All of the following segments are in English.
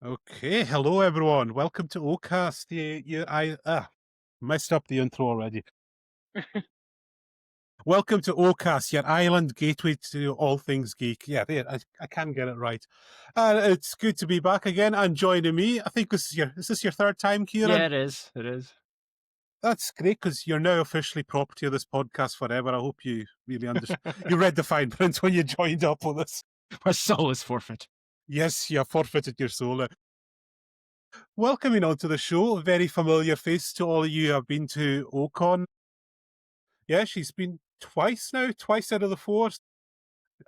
Okay, hello everyone. Welcome to OCAST. I messed up the intro already. Welcome to OCAST, your island gateway to all things geek. Yeah, there, I can get it right. It's good to be back again and joining me. I think is this your third time, Yeah, Kieran? it is. It is. That's great because you're now officially property of this podcast forever. I hope you really understand. You read the fine print when you joined up with us. My soul is forfeit. Yes, you forfeited your soul. Welcoming onto the show, a very familiar face to all of you who have been to OCon. Yeah, she's been twice now, twice out of the four.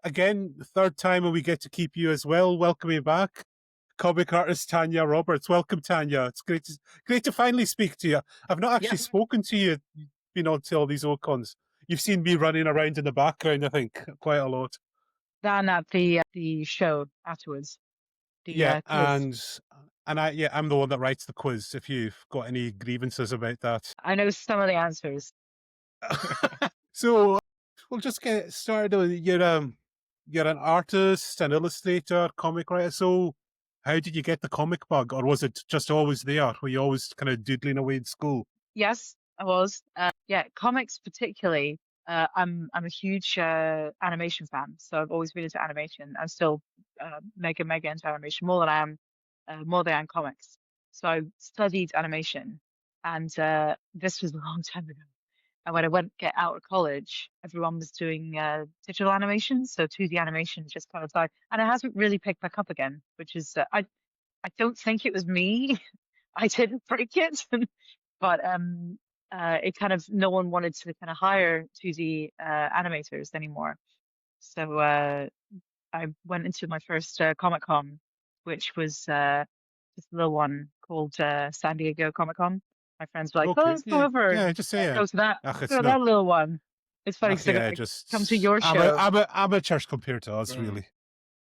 Again, the third time, and we get to keep you as well. Welcoming back comic artist Tanya Roberts. Welcome, Tanya. It's great to finally speak to you. I've not Yeah. actually spoken to you, to all these Ocons. You've seen me running around in the background, I think, quite a lot. Than at the show afterwards, the Yeah, quiz. I'm the one that writes the quiz. If you've got any grievances about that, I know some of the answers. so we'll just get started. You're an artist, an illustrator, comic writer. So how did you get the comic bug, or was it just always there? Were you always kind of doodling away in school? Yes, I was. Yeah, comics particularly. I'm a huge animation fan, so I've always been into animation. I'm still mega into animation more than I am comics. So I studied animation, and this was a long time ago. And when I went get out of college, everyone was doing digital animation, so 2D animation just kind of died, and it hasn't really picked back up again, which is I don't think it was me. I didn't break it, but it kind of no one wanted to kind of hire 2D animators anymore. So I went into my first Comic Con, which was just a little one called San Diego Comic Con. My friends were like, "Oh, Okay, let's go yeah, over yeah. and Just say, go to that, ach, go it's to no, that little one." It's funny because yeah, I come to your show. amateurs compared to us, Mm. really.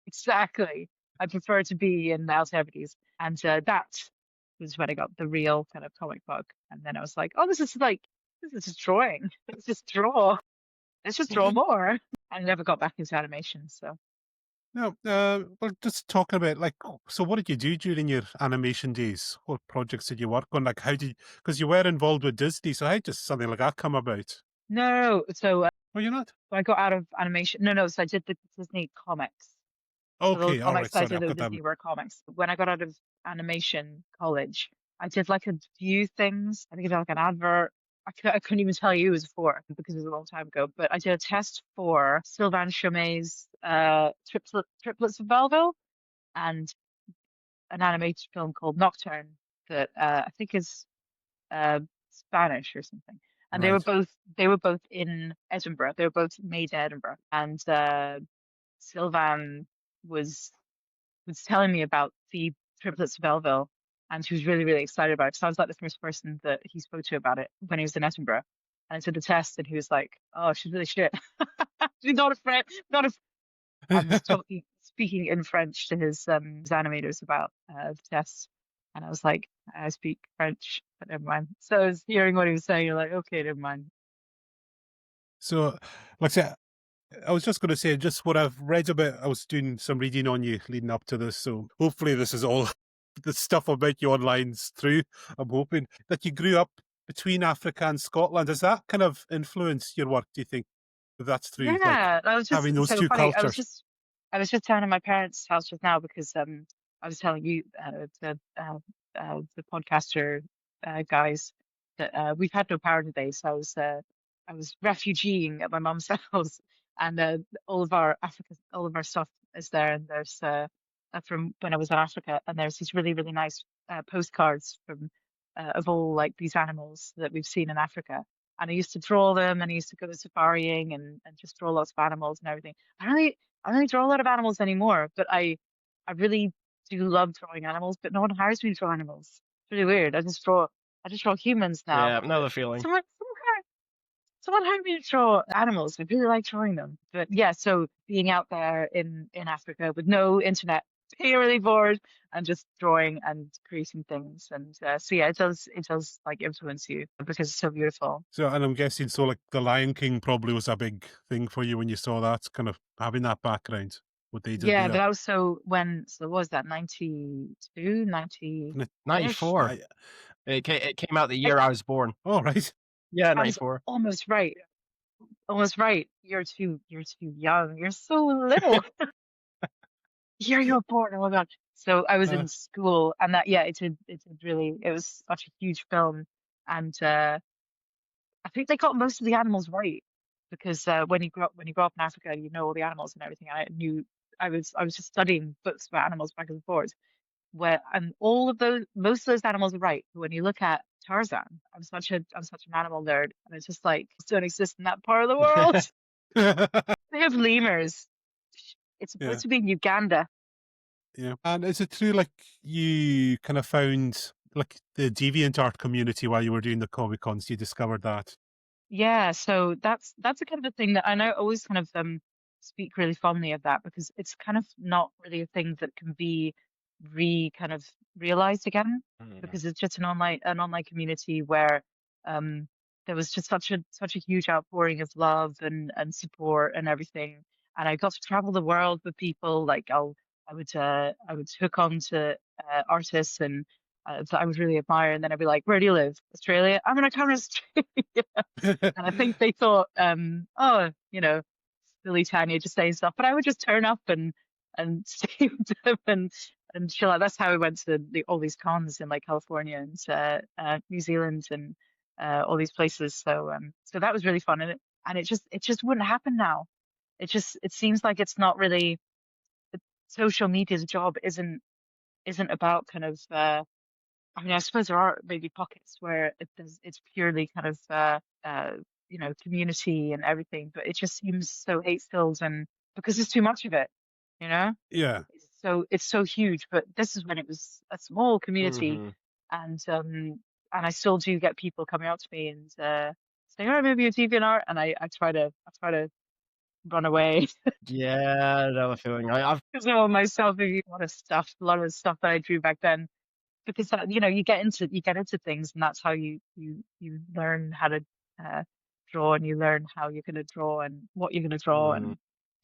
Exactly. I prefer to be in the celebrities. And that was when I got the real kind of comic book. And then I was like, oh, this is just drawing. Let's just draw. Let's just draw more. I never got back into animation. So, No, we're just talking about so what did you do during your animation days? What projects did you work on? Like, because you were involved with Disney, so how did something like that come about? no. So Well, you're not? I got out of animation. No. So I did the Disney comics. So those Okay, all right, comics I sorry, did I've with got that. Disney were comics. When I got out of animation college, I did like a few things. I think I did like an advert. I couldn't even tell you it was for because it was a long time ago. But I did a test for Sylvain Chomet's Triplets of Belleville and an animated film called Nocturne that I think is uh, Spanish or something. And Right. they were both in Edinburgh. They were both made in Edinburgh. And Sylvain was was telling me about the triplets of Belleville, and she was really excited about it because I was like the first person that he spoke to about it when he was in Edinburgh. And I did the test, and he was like, "Oh, she's really shit. She's not a friend, not a." And was speaking in French to his animators about the test, and I was like, "I speak French, but never mind." So I was hearing what he was saying. You're like, "Okay, never mind." So, like I said, I was just going to say, just what I've read about, I was doing some reading on you leading up to this. So hopefully this is all the stuff about you online's true. I'm hoping that you grew up between Africa and Scotland. Does that kind of influence your work, do you think? If that's true, like Yeah, that was just having those so two funny. cultures. I was just down at my parents' house just now because I was telling you the podcaster guys that we've had no power today, so I was refugeeing at my mum's house, and all of our stuff is there, and there's from when I was in Africa, and there's these really nice postcards from of all like these animals that we've seen in Africa. And I used to draw them, and I used to go safaring and just draw lots of animals and everything. I don't really draw a lot of animals anymore, but I really do love drawing animals, but no one hires me to draw animals. It's really weird. I just draw humans now. Yeah, know But the feeling. someone hired me to draw animals. I really like drawing them. But yeah, so being out there in Africa with no internet, being really bored and just drawing and creating things. And so yeah, it does like influence you because it's so beautiful. So, and I'm guessing, so like The Lion King probably was a big thing for you when you saw that, kind of having that background. what they did Yeah, but there. that was so what was that, 92, 90-ish? '94. I It came out the I year I was born. all right. Yeah, I was '94. almost right. Almost right. You're too young. You're so little. Year you were born. Oh my God. So I was Uh, in school and that, yeah, it was such a huge film. And I think they got most of the animals right because when you grow up in Africa, you know all the animals and everything. I was just studying books about animals back and forth where and all of those most of those animals are right. But when you look at Tarzan, I'm such an animal nerd, and it's just like don't exist in that part of the world. They have lemurs. It's yeah, supposed to be in Uganda. yeah. And is it true, like, you kind of found, like, the deviant art community while you were doing the Comic Cons? You discovered that? Yeah, so that's a kind of a thing that I always kind of speak really fondly of that because it's kind of not really a thing that can be kind of realized again Mm. because it's just an online community where um there was just such a huge outpouring of love and support and everything. And I got to travel the world with people like I would hook on to artists and that I would really admire, and then I'd be like, "Where do you live? Australia? I'm gonna come to Australia." And I think they thought, oh, silly Tanya just saying stuff. But I would just turn up and stay with them and chill out. That's how I went to all these cons in like California and New Zealand and all these places. So that was really fun, and it just wouldn't happen now. It seems like it's not really social media's job isn't about kind of I mean, I suppose there are maybe pockets where it's purely kind of community and everything, but it just seems so hate-filled and because there's too much of it, you know? Yeah. It's so huge, but this is when it was a small community Mhm. and I still do get people coming up to me and saying, "Oh, maybe you're DeviantArt," and I try to run away Yeah, I know the feeling. I've because of myself, a lot of the stuff that I drew back then. Because that, you get into things, and that's how you learn how to uh, draw, and you learn how you're going to draw and what you're going to draw, mhm.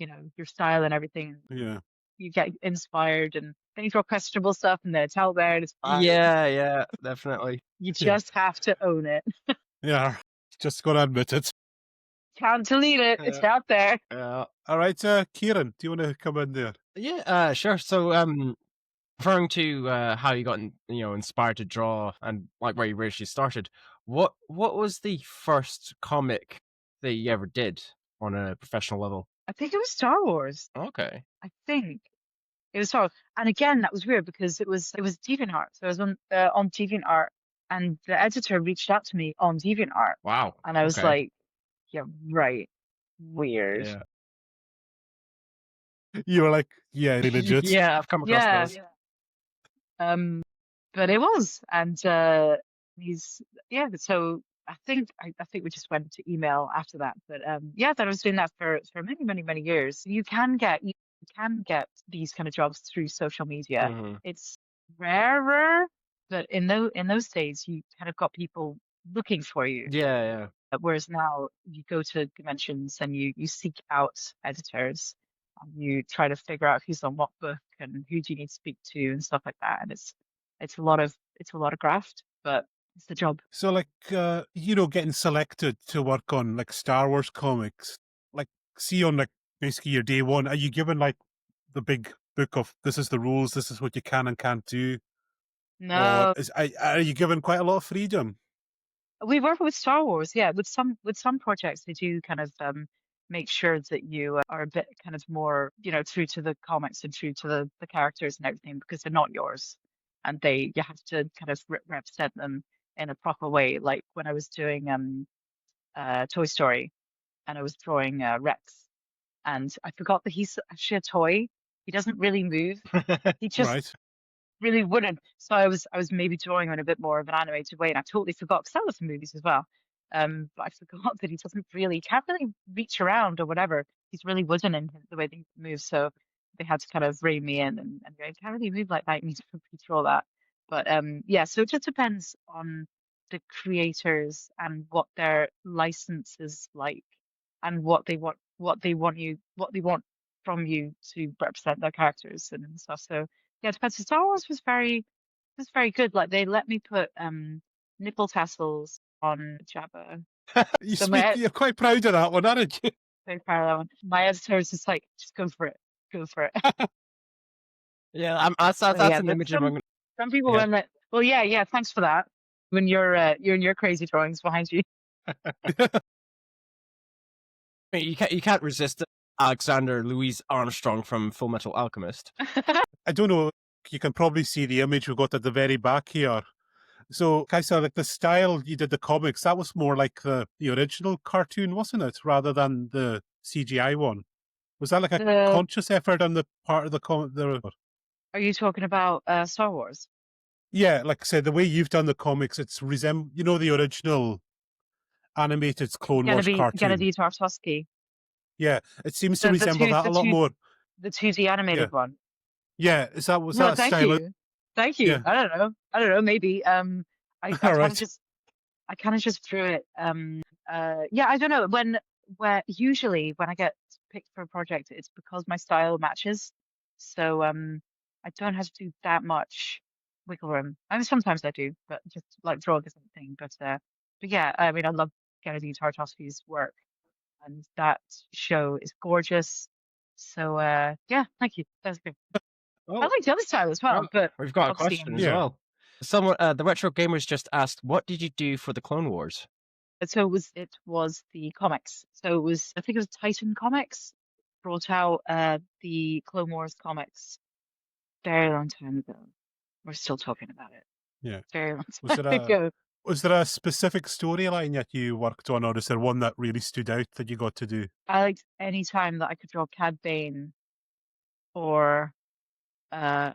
and your style and everything. Yeah. You get inspired, and then you draw questionable stuff, and then it's out there, and it's fine. Yeah, yeah, definitely. You Yeah. just have to own it. Yeah. Just gotta admit it. Can't delete it. It's Yeah, out there. yeah. All right, Kieran, do you want to come in there? Yeah, sure. So, referring to how you got inspired to draw and like where you originally started, what was the first comic that you ever did on a professional level? I think it was Star Wars. Okay. I think it was Star Wars. And again, that was weird because it was DeviantArt. So I was on DeviantArt, and the editor reached out to me on DeviantArt. Wow. And I was Okay. like, yeah, right. Weird. Yeah. You were like, yeah, really legit. Yeah, I've come across Yeah. those. Um, but it was. And he's yeah, so I think we just went to email after that. But yeah, that I was doing that for many, many, many years. You can get these kind of jobs through social media. Mhm. It's rarer, but in those days you kind of got people looking for you. Yeah, yeah. Whereas now you go to conventions and you seek out editors and you try to figure out who's on what book and who do you need to speak to and stuff like that. And it's a lot of graft, but it's the job. So, like, getting selected to work on, like, Star Wars comics, like, see on, like, basically your day one, are you given, like, the big book of this is the rules, this is what you can and can't do? Or No, are you given quite a lot of freedom? we work with Star Wars, yeah. With some projects, they do kind of make sure that you are a bit kind of more, true to the comics and true to the characters and everything because they're not yours, and you have to kind of represent them in a proper way. Like when I was doing Toy Story and I was drawing Rex, and I forgot that he's actually a toy. He doesn't really move. He just Right. really wouldn't. So I was maybe drawing on a bit more of an animated way, and I totally forgot because I love movies as well. But I forgot that he can't really reach around or whatever. He's really wooden in the way that he moves. So they had to kind of rein me in and go, "You can't really move like that. You need to control that." But yeah, so it just depends on the creators and what their license is like and what they want from you to represent their characters and stuff. So yeah, it depends. Star Wars was very good. Like they let me put nipple tassels on Jabba. So You're quite proud of that one, aren't you? very proud of that one. My editor was just like, just go for it, go for it. Yeah, that's So yeah, an but image I'm some people yeah. when that. Well, yeah, thanks for that. When you're and your crazy drawings behind you. You can't resist Alexander Louis Armstrong from Full Metal Alchemist. I don't know. You can probably see the image we got at the very back here. So, Kaisa, like the style you did the comics, that was more like the original cartoon, wasn't it? Rather than the CGI one. Was that like a The conscious effort on the part of the Are you talking about Star Wars? Yeah, like I said, the way you've done the comics, it's the original animated Clone Wars cartoon. Gennady Tartovsky. Yeah, it seems to resemble that a lot more. The 2D animated Yeah, one. yeah. Was No, that thank style? you. Thank you. Yeah. I don't know, maybe. All right. I kind of just drew it. Yeah, I don't know. Where usually when I get picked for a project, it's because my style matches. So I don't have to do that much wiggle room. I mean, sometimes I do, but just like draw a different thing. But yeah, I mean, I love Gennady Tartovsky's work, and that show is gorgeous. So yeah, thank you. That's good. I Oh, like the other style as well, well, but we've got a obviously question as Yeah. well. Someone, the Retro Gamers just asked, what did you do for the Clone Wars? so it was the comics. So it was, I think it was Titan Comics brought out the Clone Wars comics very long time ago. We're still talking about it. Yeah. Very long Was time there a ago. was there a specific storyline that you worked on, or is there one that really stood out that you got to do? I liked any time that I could draw Cad Bane or uh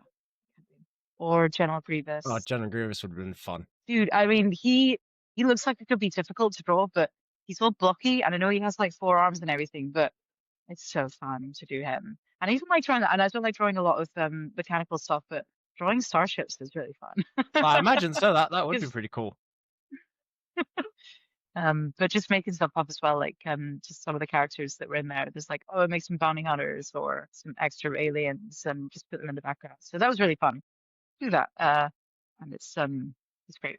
General Oh, Grievous. General Grievous would have been fun. Dude, I mean he looks like it could be difficult to draw, but he's all blocky and I know he has like 4 arms and everything, but it's so fun to do him. And I even like drawing that, and I don't like drawing a lot of mechanical stuff, but drawing starships is really fun. I imagine so. That would be 'Cause, pretty cool. but just making stuff up as well, like just some of the characters that were in there. There's like, oh, it makes some bounty hunters or some extra aliens, and just put them in the background. So that was really fun. Do that, and it's great.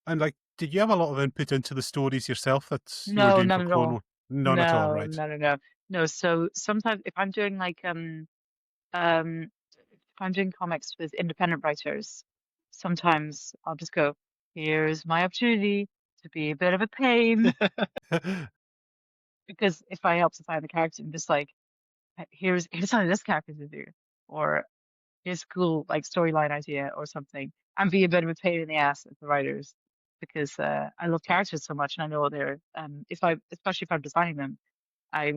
And like, did you have a lot of input into the stories yourself that you were No, doing none for at Clone all. Wars? None at all, No, right? no, no, no, no. So sometimes if I'm doing like if I'm doing comics with independent writers, sometimes I'll just go, here's my opportunity to be a bit of a pain. Because if I help to find the character, I'm just like, here's something this character to do, or here's a cool like storyline idea or something, and be a bit of a pain in the ass at the writers because I love characters so much, and I know they're especially if I'm designing them, I'd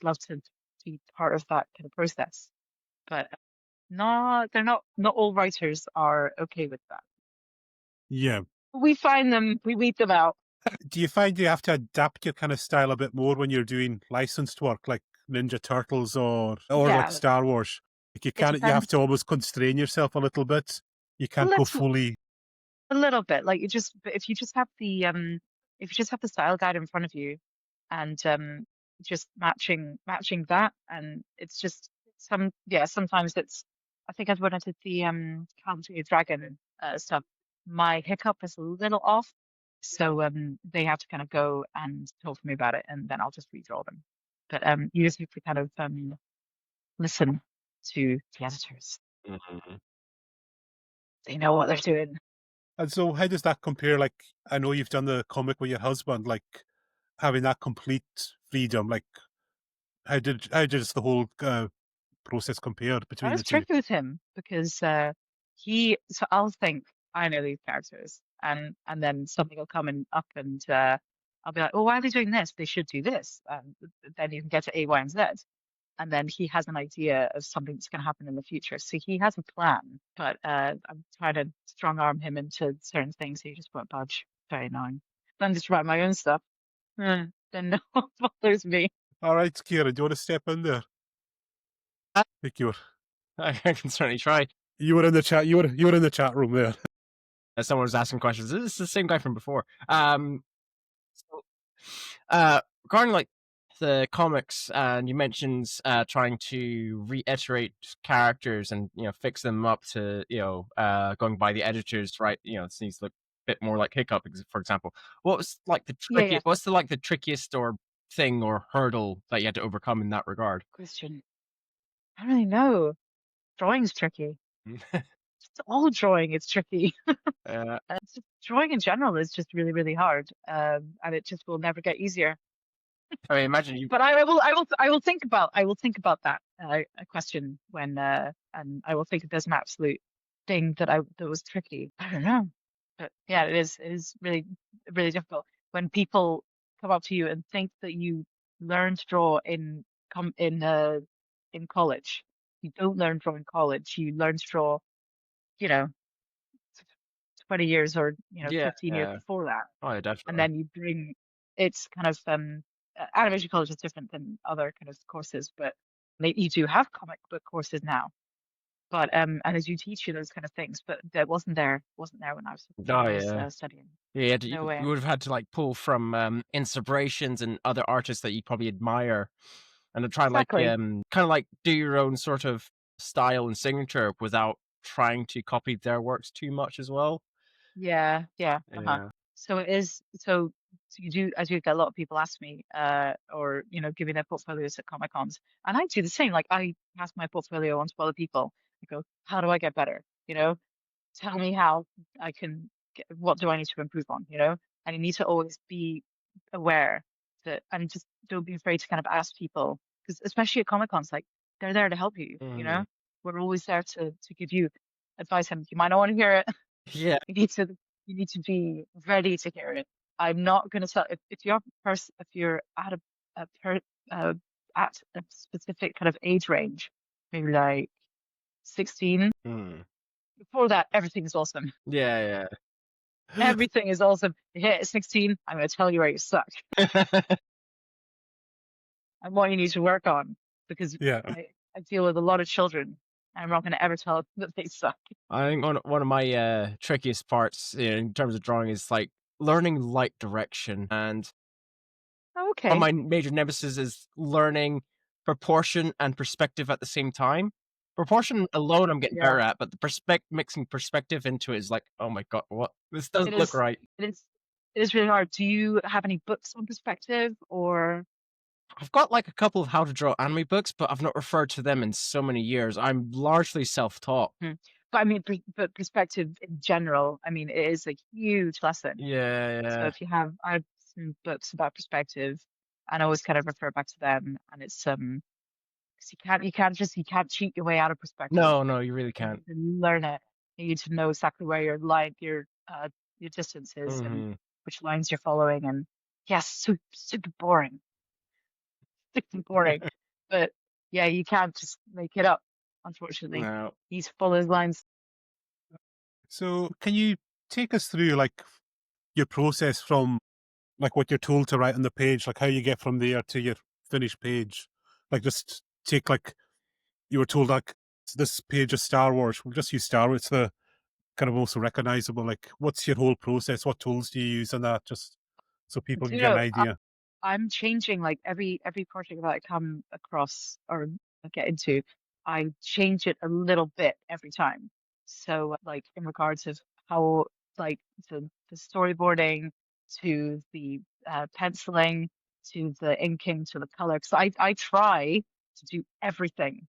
love to be part of that kind of process, but not all writers are okay with that. Yeah. We find them, we weed them out. Do you find you have to adapt your kind of style a bit more when you're doing licensed work like Ninja Turtles or like Yeah, Star Wars? Like it you have depends to almost constrain yourself a little bit. You a can't go little fully. a little bit. Like but if you just have the style guide in front of you and just matching that, and it's just sometimes it's I think when I did the Country of Dragon stuff, my hiccup is a little off. So they have to kind of go and talk to me about it, and then I'll just redraw them. But you just have to kind of listen to the editors. Mhm. They know what they're doing. And so, how does that compare? Like, I know you've done the comic with your husband, like having that complete freedom. Like, how does the whole process compare That between was the two? tricky with him because so I'll think I know these characters, and then something will come up, and I'll be like, oh, why are they doing this? They should do this. Then you can get to A, Y, and Z. And then he has an idea of something that's going to happen in the future. So he has a plan, but I'm trying to strong arm him into certain things. He just won't budge. Very annoying. Then just write my own stuff. Then no one bothers me. All right, Kieran, do you want to step in there? Uh, I think I can certainly try. you were in the chat. You were in the chat room there. Someone was asking questions. This is the same guy from before. So, regarding like the comics, and you mentioned trying to reiterate characters and fix them up to going by the editors, right? This needs to look a bit more like Hiccup, for example. What was like the Yeah, yeah. tricky? What's the trickiest or thing or hurdle that you had to overcome in that regard? Question. I don't really know. Drawing's tricky. Just all drawing is tricky. uh, Just drawing in general is just really, really hard. And it just will never get easier. I mean, imagine you. But I will think about that a question when and I will think if there's an absolute thing that was tricky. I don't know, but yeah, it is really really difficult when people come up to you and think that you learn to draw com in college. You don't learn to draw in college. You learn to draw, you know, 20 years or Yeah, 15 years yeah. before that, Oh, yeah, and definitely. then you bring it's kind of animation college is different than other kind of courses, but you do have comic book courses now. But and as you teach you those kind of things, but that wasn't there when Oh, I was yeah. studying. Yeah, No you way. would have had to like pull from inspirations and other artists that you probably admire, and to try and like Exactly. kind of like do your own sort of style and signature without trying to copy their works too much as well. Yeah, yeah. Uh-huh. Yeah. So it is so you do as you get a lot of people ask me, or give me their portfolios at Comic Cons. And I do the same. Like I pass my portfolio on to other people. I go, how do I get better? Tell me how I can what do I need to improve on, And you need to always be aware that, and just don't be afraid to kind of ask people, because especially at Comic Cons, like they're there to help you. Mhm. We're always there to give you advice, and you might not want to hear it. Yeah. You need to you need to be ready to hear it. I'm not going to tell if you're a per, uh, at a specific kind of age range, maybe like 16. Mm. Before that, everything is awesome. Yeah, yeah. Everything is awesome. You hit 16, I'm going to tell you where you suck and what you need to work on, because Yeah. I deal with a lot of children. And I'm not going to ever tell them that they suck. I think one of my trickiest parts in terms of drawing is like learning light direction, and Oh, one of okay. my major nemesis is learning proportion and perspective at the same time. Proportion alone, I'm getting Yeah, better at, but the mixing perspective into it is like, oh my god, what? This it doesn't look is. right. It is. It is really hard. Do you have any books on perspective or? I've got like a couple of how to draw anime books, but I've not referred to them in so many years. I'm largely self-taught. Hmm. But I mean, but perspective in general, I mean, it is a huge lesson. Yeah, So yeah. if I have some books about perspective, and I always kind of refer back to them, and it's 'cause you can't cheat your way out of perspective. No, no, you really You can't. need to learn it. You need to know exactly where your distance is and Hmm. which lines you're following, and yes, super boring, super boring. But yeah, you can't just make it up, unfortunately. No. He's full of lines. So can you take us through like your process from like what you're told to write on the page, like how you get from there to your finished page? Like just take like you were told like this page of Star Wars. We'll just use Star Wars. It's the kind of most recognizable. Like what's your whole process? What tools do you use on that? Just so people Do can you get an know, idea. I'm changing like every project that I come across or get into, I change it a little bit every time. So like in regards of how like the storyboarding to the penciling to the inking to the color. So I try to do everything,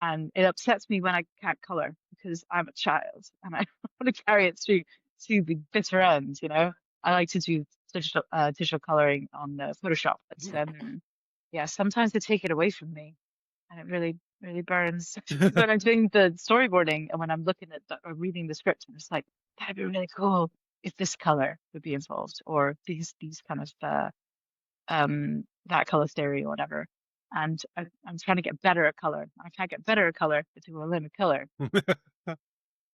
and it upsets me when I can't color because I'm a child and I want to carry it to the bitter end. I like to do digital coloring on Photoshop. But yeah, sometimes they take it away from me, and it really really burns. Because when I'm doing the storyboarding and when I'm looking at or reading the script, I'm just like, that'd be really cool if this color would be involved, or these kind of that color theory or whatever. And I'm trying to get better at color. I can't get better at color if I learn a color.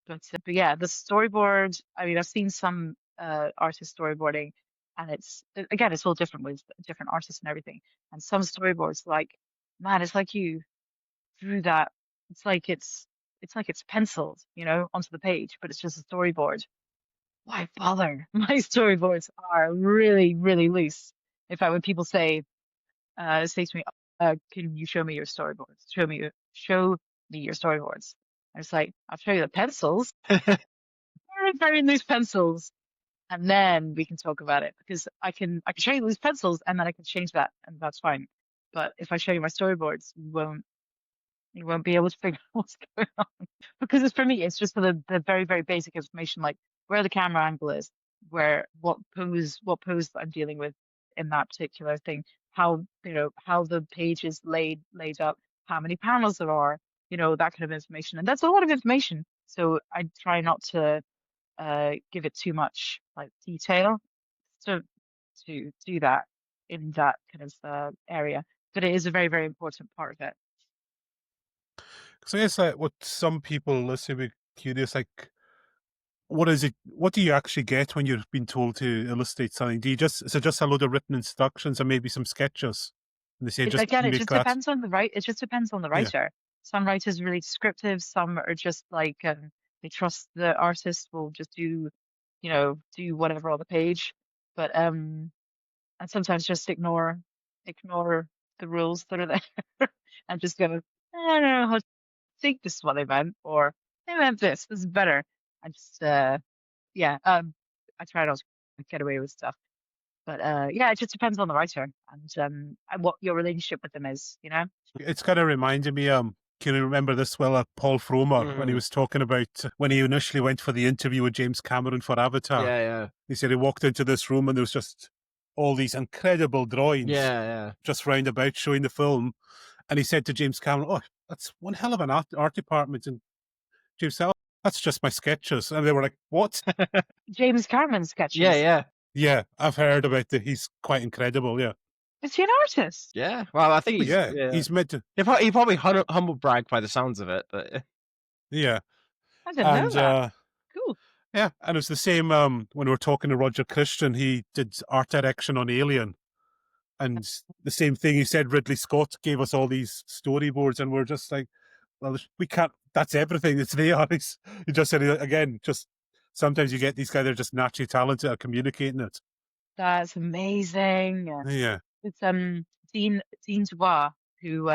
But yeah, the storyboard, I mean, I've seen some artist storyboarding, and again, it's all different with different artists and everything. And some storyboards, like, man, it's like you drew that. It's like it's penciled, onto the page, but it's just a storyboard. Why bother? My storyboards are really, really loose. In fact, when people say, say to me, "Can you show me your storyboards? Show me your storyboards." I was like, "I'll show you the pencils. Where are buried these pencils?" And then we can talk about it because I can show you these pencils and then I can change that and that's fine. But if I show you my storyboards, you won't be able to figure out what's going on. Because it's for me, it's just for the very, very basic information, like where the camera angle is, where what pose I'm dealing with in that particular thing, how the page is laid up, how many panels there are, that kind of information. And that's a lot of information. So I try not to give it too much like detail to do that in that kind of area. But it is a very, very important part of it. So I guess what some people listening would be curious, like, what is it? What do you actually get when you've been told to illustrate something? Do you is it just a load of written instructions and maybe some sketches? And they say It just again, it make just that. depends on it just depends on the Yeah. writer. Some writers are really descriptive, some are just like they trust the artist will just do whatever on the page. But and sometimes just ignore the rules that are there and just go, I don't know, I think this is what they meant, or they meant this. This is better. I just yeah, I try not to get away with stuff. But yeah, it just depends on the writer and what your relationship with them is. It's kind of reminded me, can you remember this well, Paul Fromer, when he Mhm. was talking about when he initially went for the interview with James Cameron for Avatar? Yeah, yeah. He said he walked into this room and there was just all these incredible drawings Yeah, yeah. just round about showing the film. And he said to James Cameron, "Oh, that's one hell of an art department." And James said, "Oh, that's just my sketches." And they were like, "What?" James Cameron Yeah, sketches. yeah. Yeah, I've heard about it. He's quite incredible. Yeah. Is he an artist? Yeah. Well, I think Oh, he's yeah. yeah. He's meant to. He probably humble brag by the sounds of it, but Yeah. I didn't know And that. Cool. yeah, and it was the same when we were talking to Roger Christian. He did art direction on Alien. And the same thing, he said Ridley Scott gave us all these storyboards, and we're just like, well, we can't, that's everything. It's there. He just said, again, just sometimes you get these guys that are just naturally talented at communicating it. That's amazing. Yeah. It's Dean Dubois who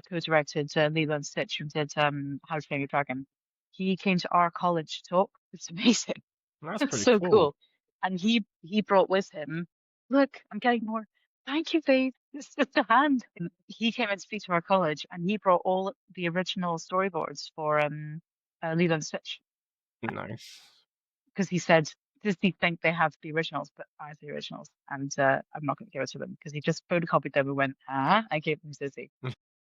co-directed Lilo and Stitch and did How to Train Your Dragon. He came to our college to talk. It's amazing. that's It's pretty so cool. cool. And he brought with him, look, I'm getting more. Thank you, babe. It's just a hand. And he came in to speak to our college and he brought all the original storyboards for Lilo and Stitch Nice. because he said Disney think they have the originals, but I have the originals, and I'm not going to give it to them because he just photocopied them and went, ah, I gave them to Disney.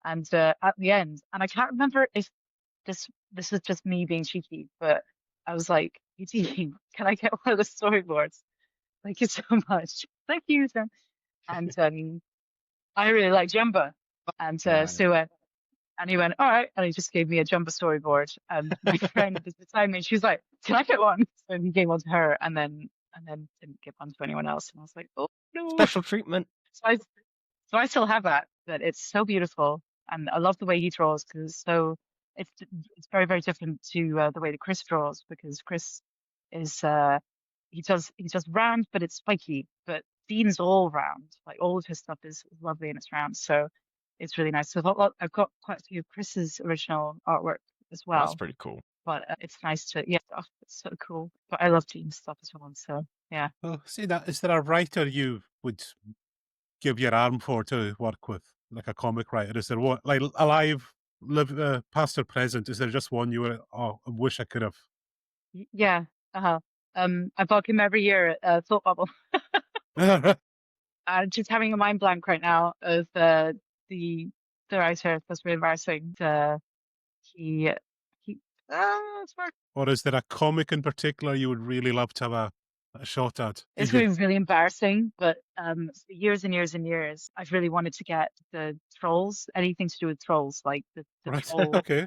And at the end, and I can't remember if this is just me being cheeky, but I was like, Eugene, can I get one of the storyboards? Thank you so much. Thank you, sir. And I really like Jumba. And Nice. and he went, all right. And he just gave me a Jumba storyboard. And my friend was beside me and she was like, can I get one? So he gave one to her and then didn't give one to anyone else. And I was like, oh no. Special treatment. So I still have that, but it's so beautiful, and I love the way he draws because it's it's very very different to the way that Chris draws because Chris is he does round, but it's spiky. But Dean's all round, like all of his stuff is lovely and it's round, so it's really nice. So I've got quite a few of Chris's original artwork as That's well, pretty cool. but it's nice to yeah, oh, it's so cool. But I love Dean's stuff as well, so yeah. Well, see that, is there a writer you would give your arm for to work with, like a comic writer? Is there one, like alive, live, past or present? Is there just one you were, oh, I wish I could have? Yeah. Uh-huh. I bug him every year at Thought Bubble. Just having a mind blank right now of the the writer. That's really embarrassing. He he. It's hard. Or is there a comic in particular you would really love to have a shot at? It's going to be really embarrassing, but for years and years and years, I've really wanted to get the trolls, anything to do with trolls, like the Right. troll. Okay.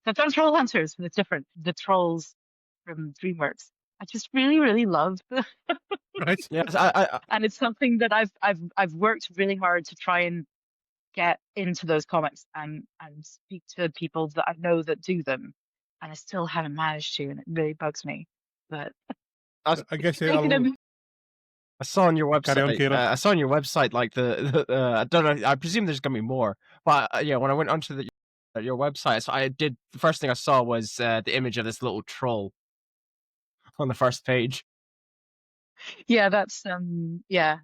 I've done Troll Hunters, but it's different. The trolls from DreamWorks. I just really, really love the Right. Yes, and it's something that I've worked really hard to try and get into those comics and speak to people that I know that do them, and I still haven't managed to, and it really bugs me. But I, I guess keep making I'll them I saw on your Carry on, website. Kira. I saw on your website like I don't know. I presume there's gonna be more, but yeah, when I went onto your website, so I did. The first thing I saw was the image of this little troll on the first page. Yeah, that's uh yeah,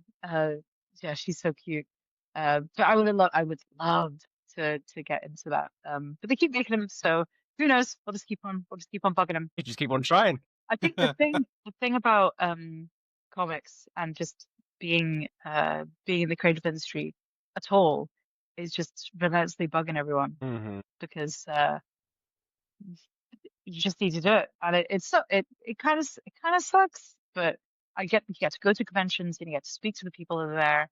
she's so cute. But I would love to get into that. But they keep making them, so who knows? We'll just keep on bugging them. You just keep on trying. I think the thing about comics and just being in the creative industry at all is just relentlessly bugging everyone Hmm. because you just need to do it. And it kind of sucks, but you get to go to conventions and you get to speak to the people that are there,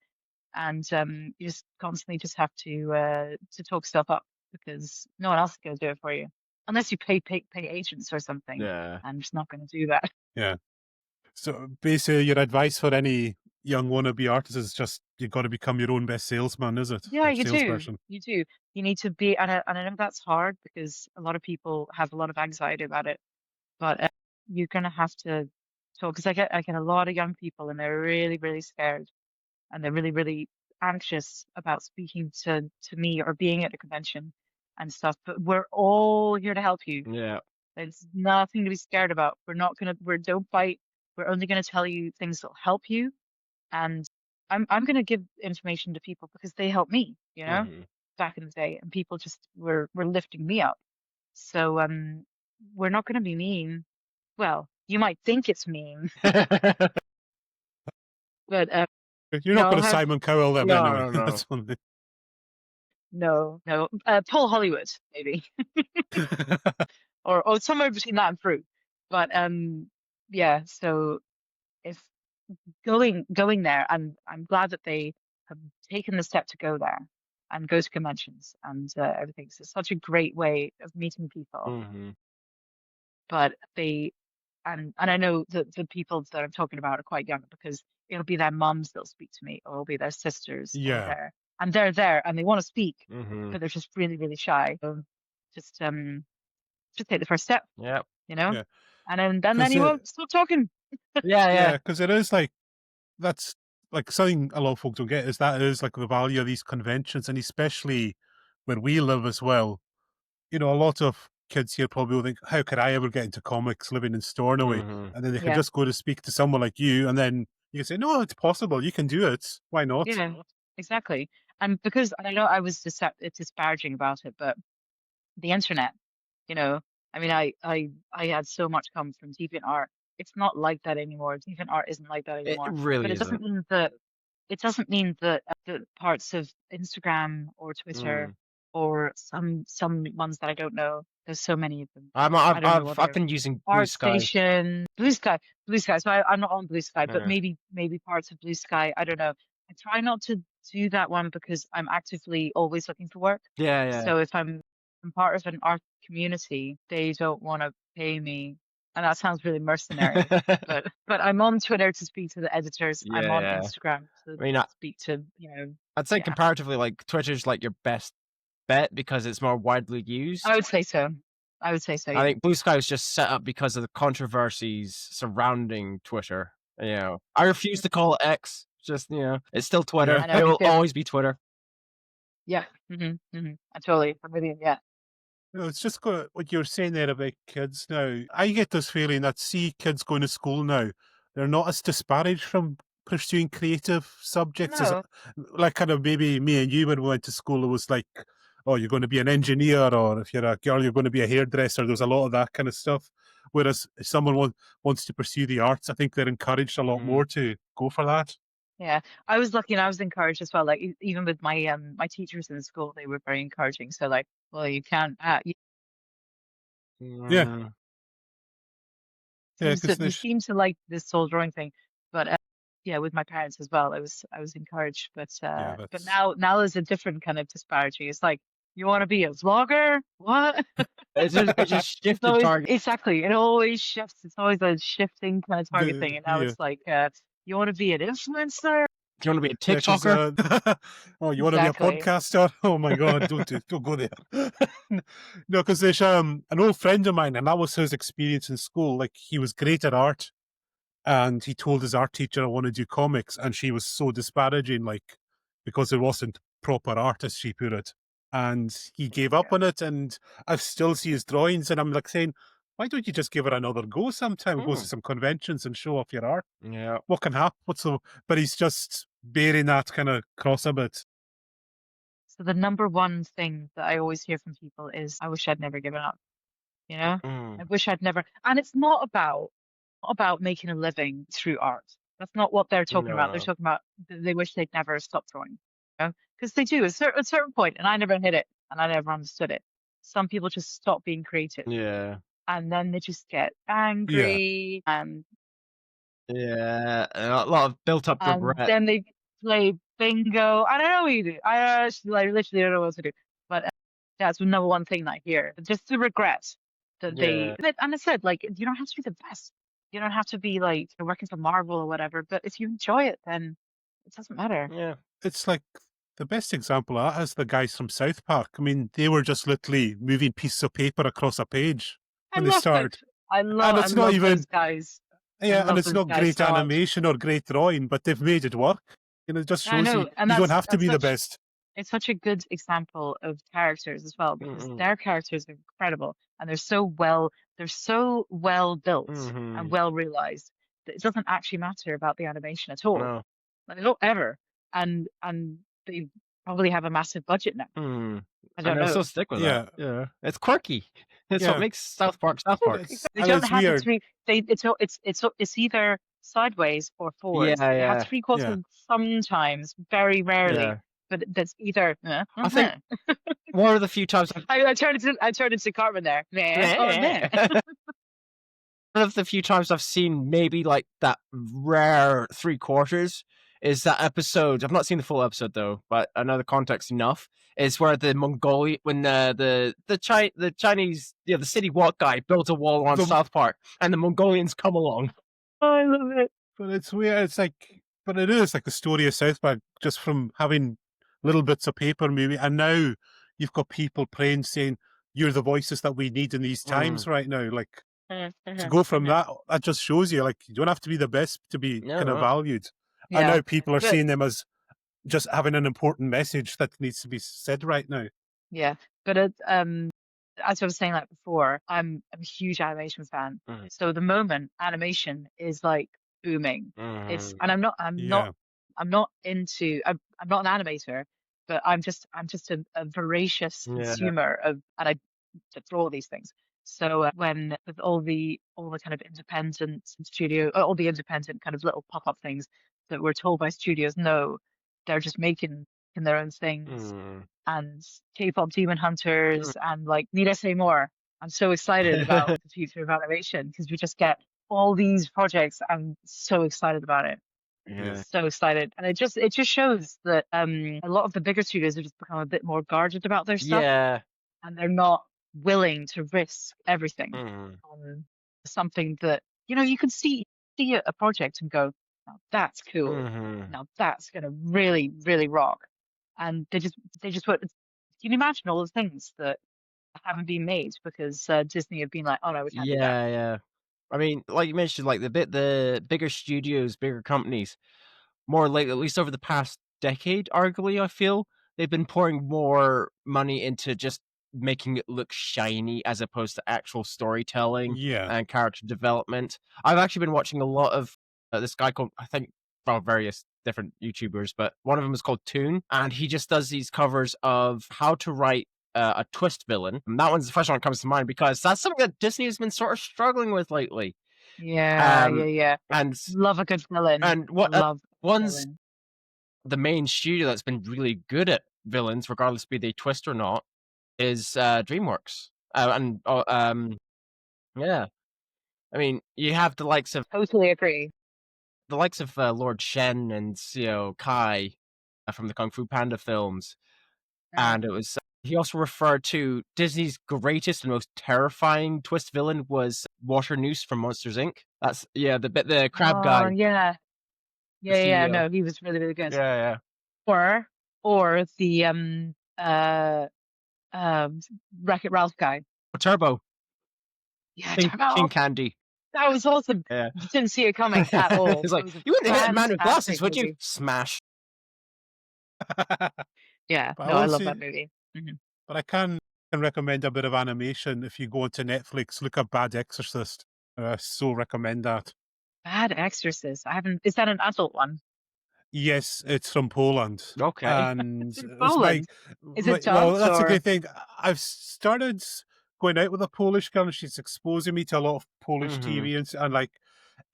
and you just constantly just have to talk stuff up because no one else is going to do it for you unless you pay agents or something. Yeah. I'm just not going to do that. Yeah. So basically, your advice for any young wannabe artist is just you've got to become your own best salesman, is it? Yeah, Or you do. salesperson. You do. You need to be, and I know that's hard because a lot of people have a lot of anxiety about it, but you're gonna have to talk because I get a lot of young people and they're really, really scared and they're really, really anxious about speaking to me or being at a convention and stuff. But we're all here to help you. Yeah. There's nothing to be scared about. We're don't fight. We're only gonna tell you things that'll help you, and I'm gonna give information to people because they helped me, Hmm. back in the day, and people just were lifting me up. So we're not gonna be mean. Well, you might think it's mean, but You're not going I'll to have Simon Cowell them No, anyway. no, no. That's one thing. no. Paul Hollywood maybe, or somewhere between that and fruit. But yeah. So if going there, I'm glad that they have taken the step to go there and go to conventions and everything. So it's such a great way of meeting people. Hmm. But and I know that the people that I'm talking about are quite young because it'll be their mums that'll speak to me, or it'll be their sisters, or Yeah. they're there and they want to speak, Hmm. but they're just really, really shy. So just just take the first step, Yeah. you know, Yeah. and then Because you won't stop talking. Yeah, yeah, yeah. because it is like that's like something a lot of folks don't get is that is like the value of these conventions, and especially where we live as well. You know, a lot of kids here probably will think, "How could I ever get into comics living in Stornoway?" Hmm. And then they can Yeah, just go to speak to someone like you, and then you can say, "No, it's possible. You can do it. Why not?" yeah, exactly. And because and I know I was disparaging about it, but the internet, you know, I mean, I had so much come from DeviantArt. It's not like that anymore. DeviantArt isn't like that It anymore. But really isn't. it doesn't mean that the parts of Instagram or Twitter Mm. or some ones that I don't know. There's so many of them. I don't know what I've they're. been using Blue Sky. ArtStation, Blue Sky. So I'm not on Blue Sky, but Yeah. maybe parts of Blue Sky. I don't know. I try not to do that one because I'm actively always looking for work. Yeah, So if I'm part of an art community, they don't want to pay me, and that sounds really mercenary. yeah. But I'm on Twitter to speak to the editors. I'm Yeah, on yeah. Instagram to I mean, speak to I'd say yeah. comparatively, like Twitter's like your best bet because it's more widely I used. would say so. I would say so. I Yeah. think Blue Sky was just set up because of the controversies surrounding Twitter. I refuse to call it X. Just it's still Twitter. I know. It Me will too. always be Twitter. Yeah. I totally. I'm with you. Yeah. No, it's just what you're saying there about kids now. I get this feeling that see kids going to school now, they're not as disparaged from pursuing creative subjects as No. like kind of maybe me and you when we went to school. It was like, oh, you're going to be an engineer, or if you're a girl, you're going to be a hairdresser. There's a lot of that kind of stuff. Whereas if someone wants to pursue the arts, I think they're encouraged a lot Mhm. more to go for that. Yeah, I was lucky and I was encouraged as well. Like even with my teachers in school, they were very encouraging. So like, well, you can't. Yeah, Mm. yeah, You because seem to like this whole drawing thing, but yeah, with my parents as well, I was encouraged. yeah, But that's now there's a different kind of disparity. It's like you want to be a vlogger? What? It just It's shifted always target. exactly. It always shifts. It's always a shifting kind of target thing. the And now yeah. it's like, you want to be an influencer? Do you want to be a Yeah, because TikToker? oh, you want to be a Exactly. podcaster? Oh my God, don't go there. No, because there's an old friend of mine, and that was his experience in school. Like he was great at art, and he told his art teacher, "I want to do comics," and she was so disparaging, like, because there wasn't proper art, as she put it, and he gave up Yeah. on it. And I still see his drawings, and I'm like saying, "Why don't you just give it another go sometime? Go to some conventions and show off your art. Yeah. What can happen?" What's so? But he's just bearing that kind of cross a bit. So the number one thing that I always hear from people is, "I wish I'd never given up." You know, I Mm. wish I'd never. And it's not about making a living through art. That's not what they're talking about. They're No. talking about they wish they'd never stopped drawing. You know, because they do at a certain point, and I never hit it, and I never understood it. Some people just stop being creative, Yeah. and then they just get Yeah, angry, Yeah. A lot of built up and regret. then they play bingo. I don't know what you do. I actually, like, literally don't know what to do. But that's the number one thing that I hear. Just the regret that Yeah. and I said, like, you don't have to be the best. You don't have to be like you're working for Marvel or whatever. But if you enjoy it, then it doesn't matter. Yeah. it's like the best example of that is the guys from South Park. I mean, they were just literally moving pieces of paper across a page I when they love it. started, and I it's not love those even guys. I yeah, and love it's those not guys great so much. animation or great drawing, but they've made it work. It just I shows you know, and you don't have to that's be the such best. it's such a good example of characters as well because Mm-mm. their characters are incredible and they're so well built and Mhm. well realized that it doesn't actually matter about the animation at all. No. Like they don't ever. And they probably have a massive budget now. Mm. I And don't they'll still know. stick with that. Yeah, Yeah. It's quirky. It's what yeah, makes South Park South Oh, Park. it's they and don't it's have the weird. three. It's either sideways or forwards. Yeah, They have yeah. three Yeah, quarters sometimes, very rarely, Yeah. but that's either I think one of the few times I've I turned into Cartman there. Meh. Oh, meh. one of the few times I've seen maybe like that rare three quarters is that episode. I've not seen the full episode though, but I know the context enough. Is where the Mongolian when the Chinese the city walk guy built a wall on the South Park and the Mongolians come along. Oh, I love it. but it's weird. It's like, but it is like the story of South Park, just from having little bits of paper, maybe, and now you've got people praying, saying, "You're the voices that we need in these Mm. times right now." Like Mhm, to mhm, go from mhm. that just shows you, like, you don't have to be the best to be No, kind of no. valued. And Yeah, now people are but seeing them as just having an important message that needs to be said right now. yeah, but as I was saying like before, I'm a huge animation fan. Mm. So the moment animation is like booming, it's Mhm. and Yeah, I'm not into I'm not an animator, but I'm just a voracious Yeah. consumer of and I draw all these things. So when with all the kind of independent studio, all the independent kind of little pop-up things that we're told by studios, no, they're just making their own things Mm. and K-pop Demon Mm. Hunters and like need I say more? I'm so excited about the future of animation because we just get all these projects. I'm so excited about it. Yeah. yes, So excited. And it just shows that a lot of the bigger studios have just become a bit more guarded about their stuff Yeah. and they're not willing to risk everything Mhm. on something that, you know, you can see a project and go, now that's cool. Mhm. Now that's gonna really, really rock. And they just put can you imagine all the things that haven't been made because Disney have been like, oh no, we can't do that. Yeah, yeah. I mean, like you mentioned, like the bigger studios, bigger companies, more like at least over the past decade, arguably, I feel they've been pouring more money into just making it look shiny as opposed to actual storytelling yeah. and character development. I've actually been watching a lot of this guy called I think well various different YouTubers, but one of them is called Toon, and he just does these covers of how to write a twist villain. And that one's the first one that comes to mind because that's something that Disney has been sort of struggling with lately. Yeah, yeah, Um, yeah. and Love a good villain. and what Love a one's villain. the main studio that's been really good at villains, regardless be they twist or not, is DreamWorks. Yeah, I mean, you have Totally agree. the likes of Lord Shen and Kai from the Kung Fu Panda films, Mm. and it was. He also referred to Disney's greatest and most terrifying twist villain was Water Noose from Monsters Inc. That's the crab Oh guy, yeah. the Yeah, yeah, CEO. no, he was really, really good. Yeah, yeah. Or or the um Wreck-It Ralph guy. Turbo, Yeah, King Turbo. Candy. That was awesome. Yeah. Didn't see it coming at all. It's It like, was a you wouldn't hit a man with fantastic glasses, would you? movie. Smash. Yeah, But I no, I will love say, that movie. but I can recommend a bit of animation if you go onto Netflix. Look up Bad Exorcist. So recommend that. Bad Exorcist. I haven't. Is that an adult one? Yes, it's from Poland, Okay. and It's in it's Poland. Is it well. dubbed That's a or? good thing. I've started going out with a Polish girl, and she's exposing me to a lot of Polish Mm-hmm. TV, and like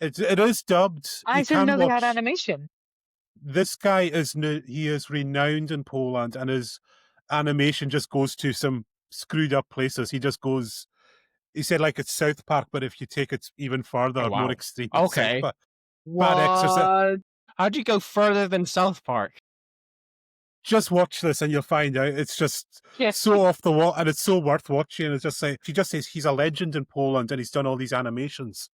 it is dubbed. I You didn't can know they had watch. animation. This guy he is renowned in Poland, and his animation just goes to some screwed up places. He just goes. He said like it's South Park, but if you take it even Oh, further, more wow. extreme, it's South Okay. Park. Bad Exorcist. What? How'd you go further than South Park? Just watch this and you'll find out. It's just Yeah. so off the wall, and it's so worth watching. It's just like she just says he's a legend in Poland and he's done all these animations.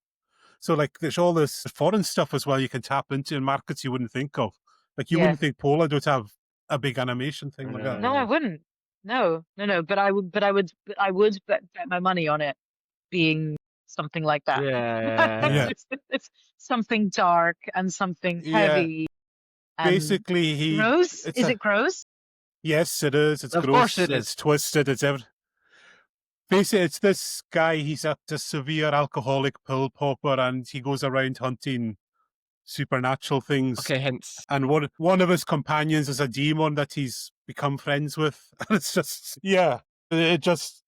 So like there's all this foreign stuff as well you can tap into in markets you wouldn't think of. Like you Yeah. wouldn't think Poland would have a big animation thing like that. No, I wouldn't. No, no, no. But I would. But I would bet my money on it being something like that. Yeah. It's something dark and something Yeah. heavy and Basically gross. it's Is a it gross? yes, it is. It's Of gross, course it it's is. twisted, it's everything. Basically, it's this guy. He's a severe alcoholic pill popper, and he goes around hunting supernatural things. Okay, hence. And one of his companions is a demon that he's become friends with, and it's just it just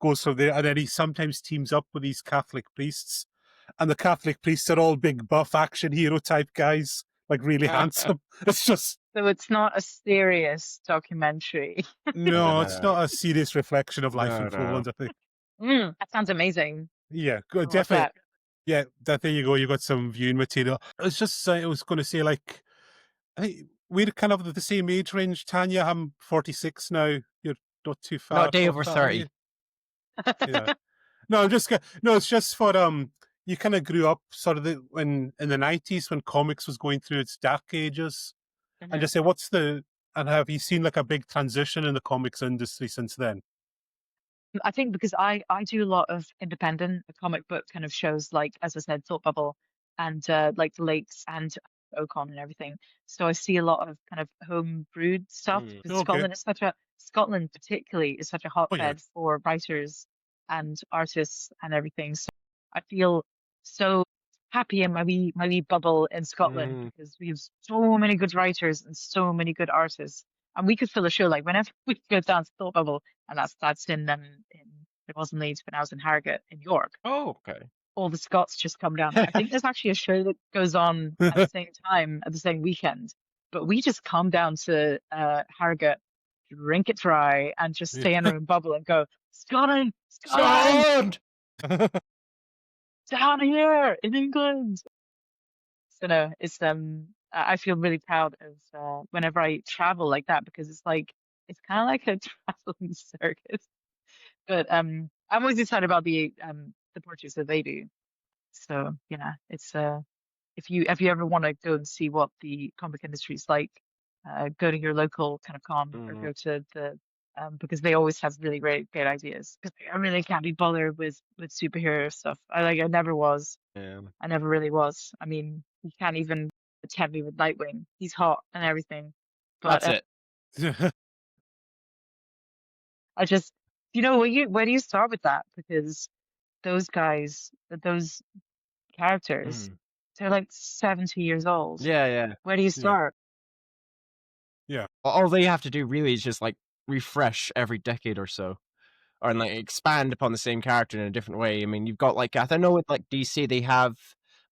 goes from there. And then he sometimes teams up with these Catholic priests, and the Catholic priests are all big buff action hero type guys, like really handsome. It's just So it's not a serious documentary. no, it's not a serious reflection of life No, in no. Poland. I think. That sounds amazing. Yeah, I'll watch definitely. that. Yeah, there you go. You got some viewing material. It's just I was going to say like I think we're kind of the same age range. Tanya, I'm 46 now. You're not too far Not a day off over that, are 30. you? Yeah. No, no. It's just for you kind of grew up sort of when in the 90s when comics was going through its dark ages, and just say and have you seen like a big transition in the comics industry since then? I think because I do a lot of independent comic book kind of shows, like as I said, Thought Bubble and like the Lakes and Ocon and everything. So I see a lot of kind of home brewed stuff because Okay. Scotland particularly is such a Oh yeah. hotbed for writers and artists and everything. So I feel so happy in my wee bubble in Scotland because we have so many good writers and so many good artists. And we could fill a show like whenever we go down to Thought Bubble, and that's in it wasn't Leeds, but I was in Harrogate in York. Oh, okay. All the Scots just come down. I think there's actually a show that goes on at the same time at the same weekend, but we just come down to Harrogate, drink it dry, and just stay in our own bubble and go Scotland, Scotland, down here in England. So no, it's I feel really proud of whenever I travel like that because it's kind of like a traveling circus. But I'm always excited about the portraits that they do. So yeah, it's if you ever want to go and see what the comic industry is like, go to your local kind of con or go to the because they always have really great ideas. Because I really can't be bothered with superhero stuff. I never was. Yeah. I never really was. I mean, you can't even attempt me with Nightwing. He's hot and everything. But That's it. I just, where do you start with that? Because those guys, those characters, they're like 70 years old. Yeah. Where do you start? Yeah. All they have to do really is just like refresh every decade or so, or like expand upon the same character in a different way. I mean, you've got like I know with like DC they have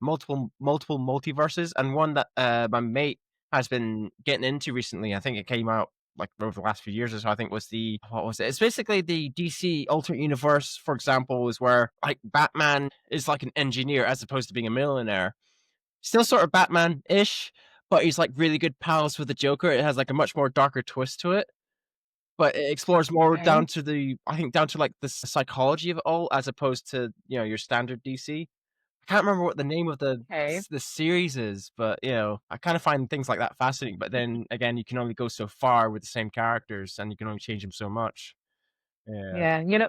multiple multiverses, and one that my mate has been getting into recently. I think it came out like over the last few years or so. I think was what was it? It's basically the DC alternate universe. For example, is where like Batman is like an engineer as opposed to being a millionaire. Still sort of Batman-ish, but he's like really good pals with the Joker. It has like a much more darker twist to it, but it explores more Okay. down to like the psychology of it all, as opposed to your standard DC. I can't remember what the name of Okay. the series is, but I kind of find things like that fascinating. But then again, you can only go so far with the same characters, and you can only change them so much. Yeah. Yeah,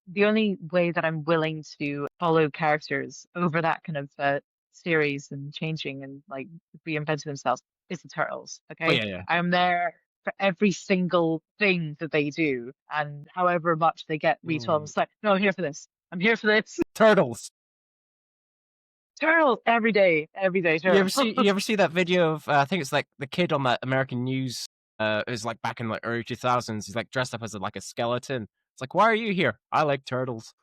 the only way that I'm willing to follow characters over that kind of series and changing and like reinventing themselves is the turtles. Oh, Okay, yeah, yeah. I'm there for every single thing that they do, and however much they get retold, I'm Mm. just like, no, I'm here for this. I'm here for this. Turtles. Turtles every day, You ever turtles. see you ever see that video of I think it's like the kid on that American news it was like back in like early 2000s. He's like dressed up as like a skeleton. It's like, why are you here? I like turtles.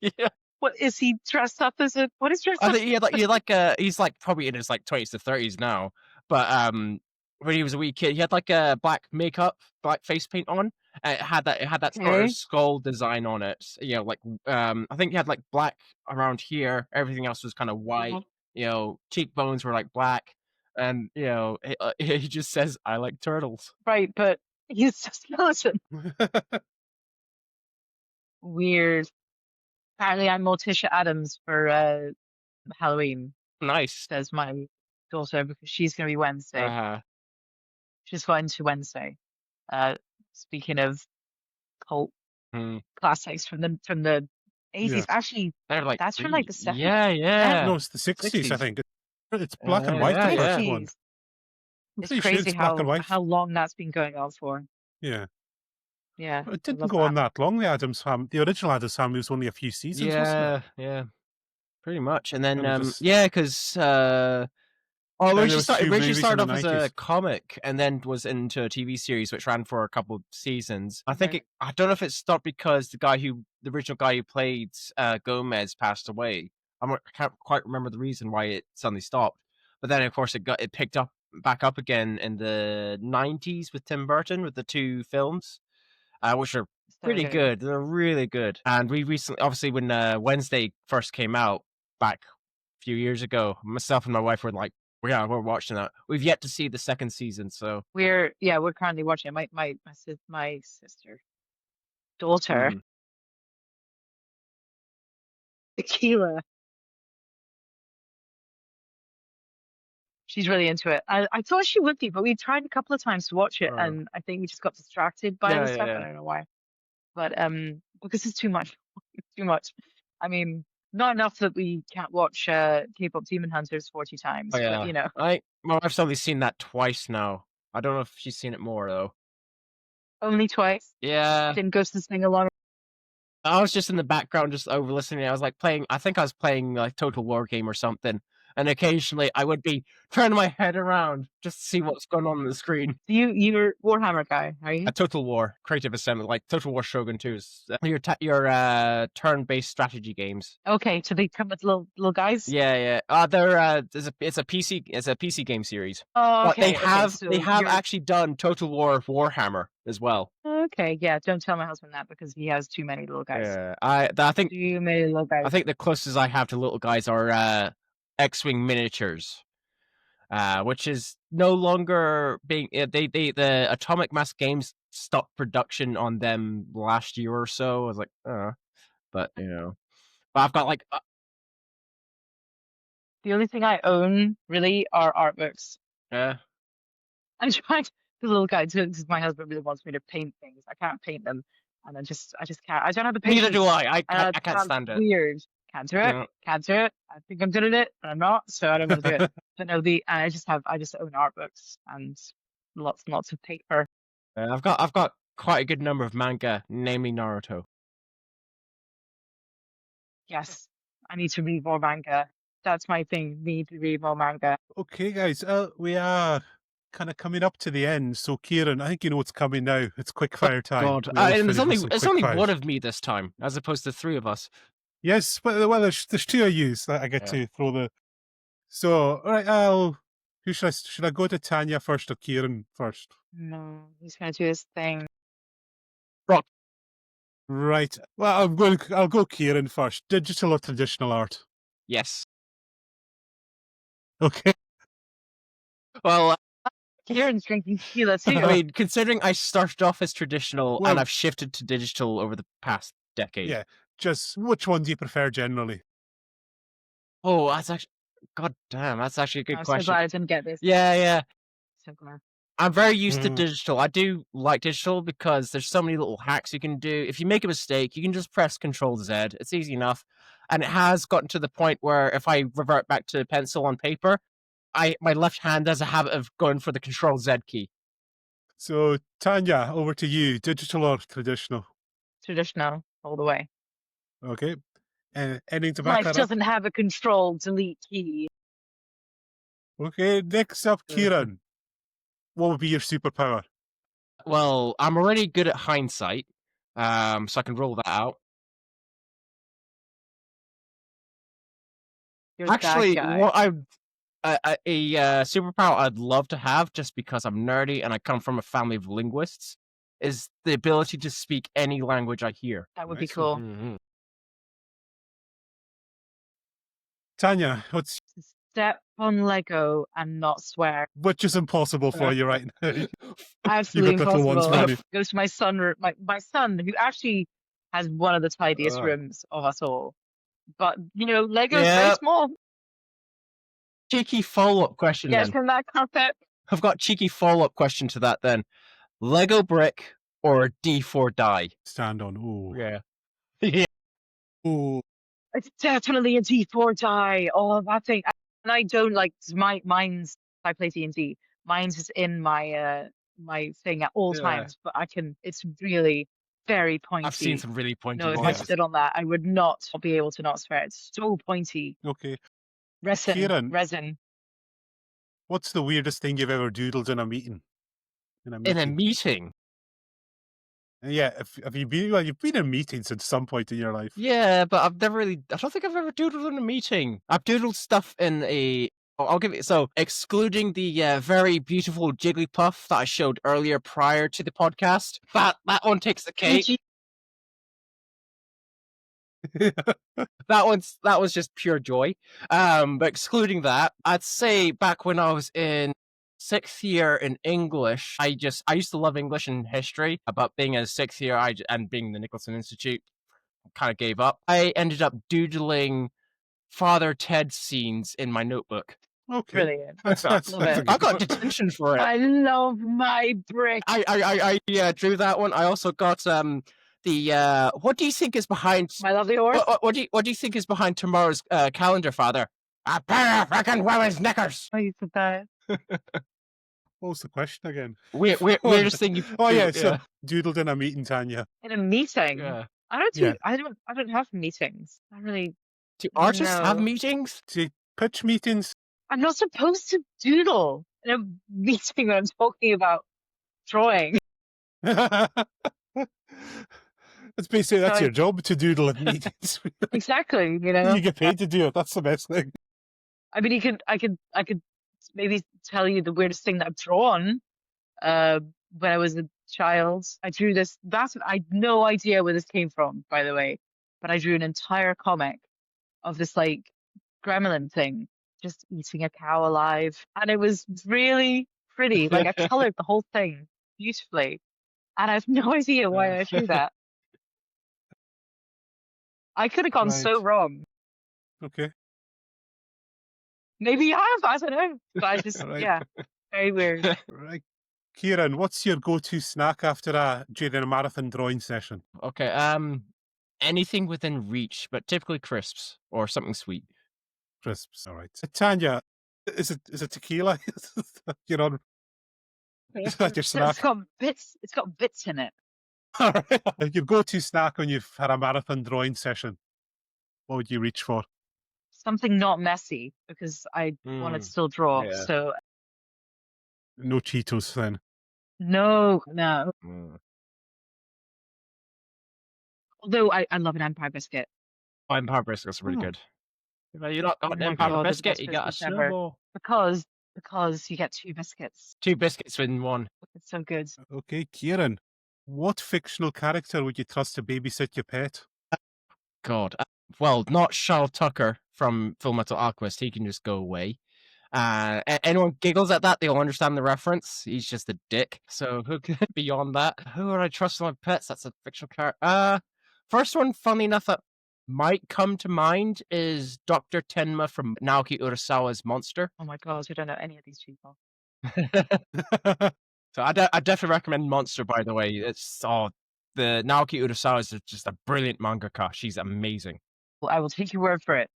Yeah. What is he dressed up as? What is dressed I up? think he had like he's like probably in his like 20s to 30s now. But when he was a wee kid, he had like a black makeup, black face paint on. It had that sort of Okay. skull design on it. You know, like I think he had like black around here. Everything else was kind of white. Mhm. You know, cheekbones were like black, and you know, he just says, "I like turtles." Right, but he's just skeleton. Weird. Apparently, I'm Morticia Adams for Halloween, Nice. says my daughter, because she's going to be Wednesday. Uh, She's going to Wednesday. Uh, Speaking of cult hmm. classics from the 80s, Yeah. actually, They're like, that's from like the 70s. yeah, Yeah, yeah, No, it's the 60s, I 60s. think. It's black and white, the Yeah, yeah. first one. 60s. I'm It's pretty sure crazy it's black and white. how long that's been going on for. Yeah. Yeah, It I didn't love go on that. that long, the original Addams Family was only a few seasons, wasn't it? Yeah, yeah, pretty much. And then, And it just yeah, because then there was two originally movies in started the off as a 90s. comic and then was into a TV series which ran for a couple seasons. Okay. I don't know if it stopped because the original guy who played Gomez passed away. I can't quite remember the reason why it suddenly stopped. But then, of course, it picked up back up again in the 90s with Tim Burton with the two films, which are So pretty good. good. They're really good. And we recently, obviously, when Wednesday first came out back a few years ago, myself and my wife were like, "Yeah, we're watching that." We've yet to see the second season, so We're currently watching it. My sister, daughter, mhm. Tequila. She's really into it. I thought she would be, but we tried a couple of times to watch it, Oh. and I think we just got distracted by Yeah, other yeah, stuff. I yeah. don't know why, but because it's too much. It's too much. I mean, not enough that we can't watch K-pop Demon Hunters 40 Oh, times, but yeah. My wife's only seen that twice now. I don't know if she's seen it more though. only twice. Yeah. Didn't go to the sing along. I was just in the background, just over listening. I was like playing. I think I was playing like Total War game or something. And occasionally, I would be turning my head around just to see what's going on the screen. You're Warhammer guy, are A you? Total War, Creative Assembly, like Total War Shogun 2 is your turn-based strategy games. Okay, so they come with little guys. Yeah, yeah. They're it's a PC game series. Oh, But okay. they So have you're actually done Total War Warhammer as well. okay. Yeah, don't tell my husband that because he has too many little guys. Yeah, Too many little I guys. think the closest I have to little guys are X-wing miniatures, which is no longer being. The Atomic Mass Games stopped production on them last year or so. I was like, but you know, but I've got like, The only thing I own really are art books. yeah, I'm trying to the little guy because my husband really wants me to paint things. I can't paint them, and I just can't. I don't have the neither do patience. I can't That's stand it. weird. Can't do it. Yeah. Can't do it. I think I'm good at it, but I'm not, so I don't want to do it. But no, I just own art books and lots and lots of paper. I've got quite a good number of manga, namely Naruto. Yes, I need to read more manga. That's my thing. Need to read more manga. Okay, guys, we are kind of coming up to the end. So, Kieran, I think you know what's coming now. It's quick fire time. God, We always and finish with some it's quick only fires. one of me this time, as opposed to three of us. Yes, but well, there's two of you that I get Yeah. to throw the. So, all right, who should I go to Tanya first or Kieran first? No, he's gonna do his thing. Rock. Right. Well, I'll go Kieran first. Digital or traditional art? Yes. Okay. Well, Kieran's drinking tequila too. I mean, considering I started off as traditional Well- and I've shifted to digital over the past decade. Yeah. Just which one do you prefer generally? Oh, that's actually, God damn, that's actually a good I'm so question. glad I didn't get this. Yeah, yeah. So glad. I'm very used to Mhm. digital. I do like digital because there's so many little hacks you can do. If you make a mistake, you can just press Control Z. It's easy enough. And it has gotten to the point where if I revert back to pencil on paper, my left hand has a habit of going for the Control Z key. So, Tanya, over to you. Digital or traditional? Traditional all the way. Okay. Anything to back Life that up? doesn't have a Control Delete key. Okay, next up, Kieran. What would be your superpower? Well, I'm already good at hindsight, so I can rule that out. You're that Actually, guy. what a superpower I'd love to have, just because I'm nerdy and I come from a family of linguists, is the ability to speak any language I hear. That would be Nice one. cool. Mhm. Tanya, what's To step on Lego and not swear. which is impossible for you right now? You Absolutely got little ones impossible. running. Goes to my son, my son, who actually has one of the tidiest rooms of us all. But Lego's very Yeah. small. Cheeky follow-up question Get then. from that carpet. I've got a cheeky follow-up question to that then. Lego brick or D4 die? Stand on. Oh. Yeah. Yeah. Oh. It's definitely a D4 die. Oh, that thing. And I don't like mine's. I play D&D. Mine's is in my my thing at all Yeah. times. But it's really very I've seen pointy. some really pointy No, if I ones. stood on that, I would not be able to not swear. It's so pointy. Okay. Resin. Kieran, what's the weirdest thing you've ever doodled in a meeting? In a In a meeting? meeting? Yeah, have you been? Well, you've been in meetings at some point in your life. Yeah, but I don't think I've ever doodled in a meeting. I've doodled stuff in a. I'll give it. So, excluding the very beautiful Jigglypuff that I showed earlier prior to the podcast, that one takes the cake. That was just pure joy. But excluding that, I'd say back when I was in 6th year in English, I used to love English and history. But being in 6th year, and being the Nicholson Institute, kind of gave up. I ended up doodling Father Ted scenes in my notebook. Okay. Brilliant. That's Love it. a I good got one. detention for it. I love my brick. I drew that one. I also got the what do you think is behind My lovely horse. what do you think is behind tomorrow's calendar, Father? A pair of frickin' women's knickers. I used to that. What was the question again? Weirdest thing you've Oh yeah, doodled, so doodled in a meeting, Tanya. In a meeting. yeah. I don't Yeah. do. I don't have meetings. I really. Do artists have No. meetings? Do pitch meetings? I'm not supposed to doodle in a meeting when I'm talking about drawing. That's basically that's So your job, to doodle at meetings. exactly, You get paid to do it. That's the best thing. I mean, I could maybe tell you the weirdest thing that I've drawn. When I was a child, I drew this. I had no idea where this came from, by the way, but I drew an entire comic of this like gremlin thing just eating a cow alive, and it was really pretty. Like I colored the whole thing beautifully, and I have no idea why I drew that. I could have gone so Right. wrong. Okay. Maybe I have. I don't know. But I just, Right. yeah, very weird. Right. Kieran, what's your go-to snack during a marathon drawing session? Okay, anything within reach, but typically crisps or something sweet. Crisps. All right. Tanya, is it tequila? You know, is that your snack? It's got bits in it. All right. Your go-to snack when you've had a marathon drawing session, what would you reach for? Something not messy because I want to still draw. Yeah. So No Cheetos then. no. Mm. Although I love an Empire biscuit. Empire biscuits are really Oh. good. If you're not got Oh an my Empire God, the biscuit, best you got a biscuits ever. snowball. Because you get 2 biscuits. 2 biscuits in one. It's so good. Okay, Kieran, what fictional character would you trust to babysit your pet? God. Well, not Charles Tucker from Full Metal Alchemist. He can just go away. Anyone giggles at that, they'll understand the reference. He's just a dick. So who could beyond that? Who would I trust with my pets? That's a fictional character. First one, funny enough, that might come to mind is Dr. Tenma from Naoki Urasawa's Monster. Oh my God, I don't know any of these people. So I definitely recommend Monster, by the way. It's the Naoki Urasawa is just a brilliant mangaka. She's amazing. Well, I will take your word for it.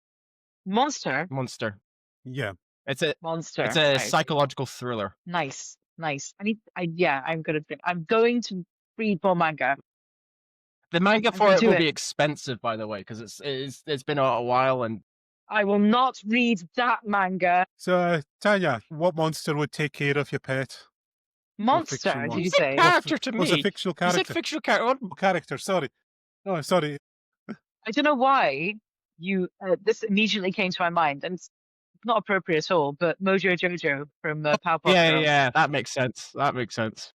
Monster, Monster. Yeah. It's a monster. Right, psychological thriller. nice, nice. Yeah, I'm going to read more manga. The manga I'm for gonna it do will it. be expensive, by the way, because it's been a while and I will not read that manga. So, Tanya, what monster would take care of your pet? Monster, did one. you you said say? character to What's a me. fictional You said character? fictional character. Oh, character, sorry. Oh, sorry. I don't know why this immediately came to my mind, and it's not appropriate at all. But Mojo Jojo from Powerpuff Yeah, Girls. yeah, that makes sense. That makes sense.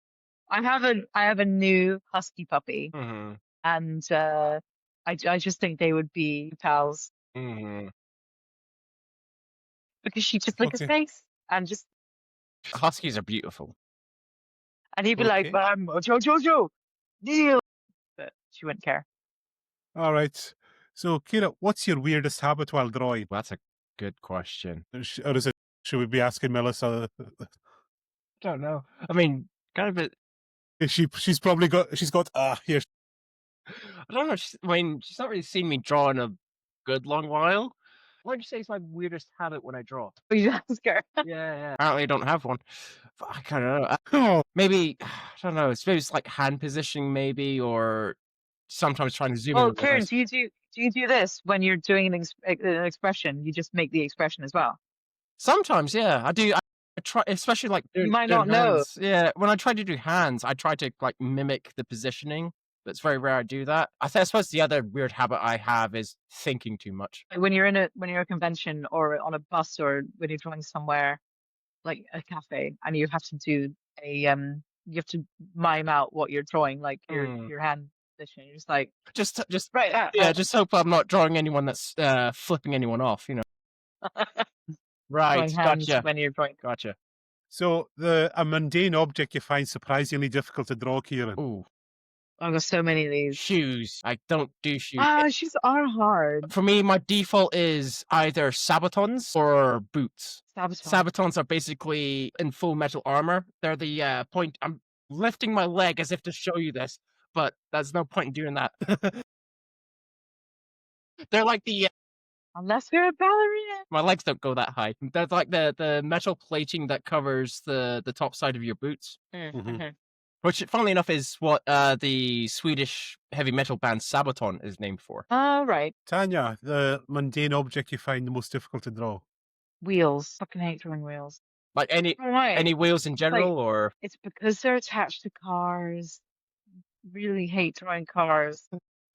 I have a new husky puppy, Mhm. and I just think they would be pals Mhm. because she just lick his Okay. face and Huskies are beautiful. he'd be like, Okay. "I'm Mojo Jojo, deal," but she wouldn't care. All right. So, Kira, what's your weirdest habit while drawing? Well, that's a good question. Or is it, should we be asking Melissa? Don't know. I mean, kind of She's probably got, here. I don't know. She's not really seen me draw in a good long while. What would you say is my weirdest habit when I draw? We just ask her. Yeah. Apparently, I don't have one. But I kind of know. Oh, Maybe I don't know. It's like hand positioning, maybe, or sometimes trying to zoom in Well, with my Kieran, eyes. do you do this when you're doing an expression? You just make the expression as well. Sometimes, yeah, I do. I try, especially like You might doing not know. hands. Yeah, when I try to do hands, I try to like mimic the positioning. But it's very rare I do that. I suppose the other weird habit I have is thinking too much. Like when you're a convention or on a bus or when you're drawing somewhere like a cafe and you have to do you have to mime out what you're drawing, like Mm. your hand position. You're just like Just right. yeah, just hope I'm not drawing anyone that's flipping anyone off. Right, drawing hands gotcha, when you're drawing. gotcha. so a mundane object you find surprisingly difficult to draw, Kieran. Ooh, I've got so many of these. shoes. I don't do shoes. Ah, shoes are hard. For me, my default is either Sabatons or boots. Sabotage. Sabatons are basically in full metal armor. They're the point. I'm lifting my leg as if to show you this, but there's no point in doing that. They're like the Unless you're a ballerina. my legs don't go that high. They're like the metal plating that covers the top side of your boots. Mhm. Which, funnily enough, is what the Swedish heavy metal band Sabaton is named for. All right. Tanya, the mundane object you find the most difficult to draw. Wheels. Fucking hate drawing wheels. Like Why? any wheels in like- general, or It's because they're attached to cars. Really hate drawing cars.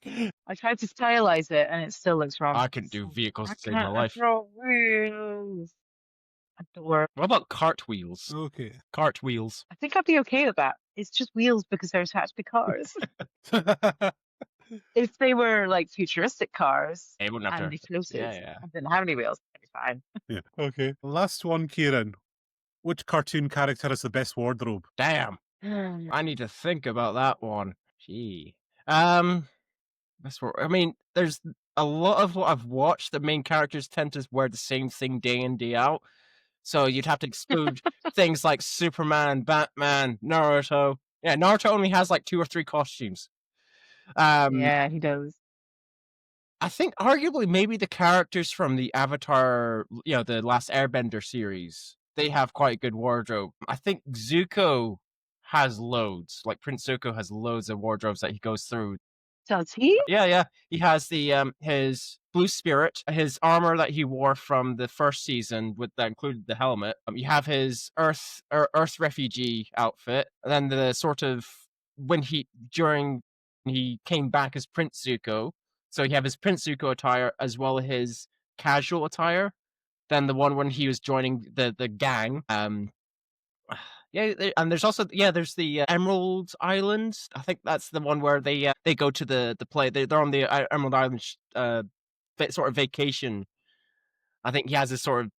I tried to stylize it and it still looks wrong. I couldn't do vehicles I to save my can't life. draw wheels. Adore. What about cartwheels? Okay. Cartwheels. I think I'd be okay with that. It's just wheels because they're attached to cars. If they were like futuristic cars They wouldn't have and to. they floated Yeah. and didn't have any wheels, that'd be fine. Yeah. Okay. Last one, Kieran. Which cartoon character has the best wardrobe? Damn. Mm. I need to think about that one. Gee. I mean, there's a lot of what I've watched. The main characters tend to wear the same thing day in, day out. So you'd have to exclude things like Superman, Batman, Naruto. Yeah, Naruto only has like 2 or 3 costumes. Yeah, he does. I think arguably maybe the characters from the Avatar, the Last Airbender series, they have quite a good wardrobe. I think Zuko has loads. Like Prince Zuko has loads of wardrobes that he goes through. Does he? Yeah. He has the his blue spirit, his armor that he wore from the first season that included the helmet. You have his Earth refugee outfit, and then the sort of when he came back as Prince Zuko. So you have his Prince Zuko attire as well as his casual attire. Then the one when he was joining the gang. Yeah, and there's also there's the Emerald Island. I think that's the one where they go to the play. They're on the Emerald Island sort of vacation. I think he has this sort of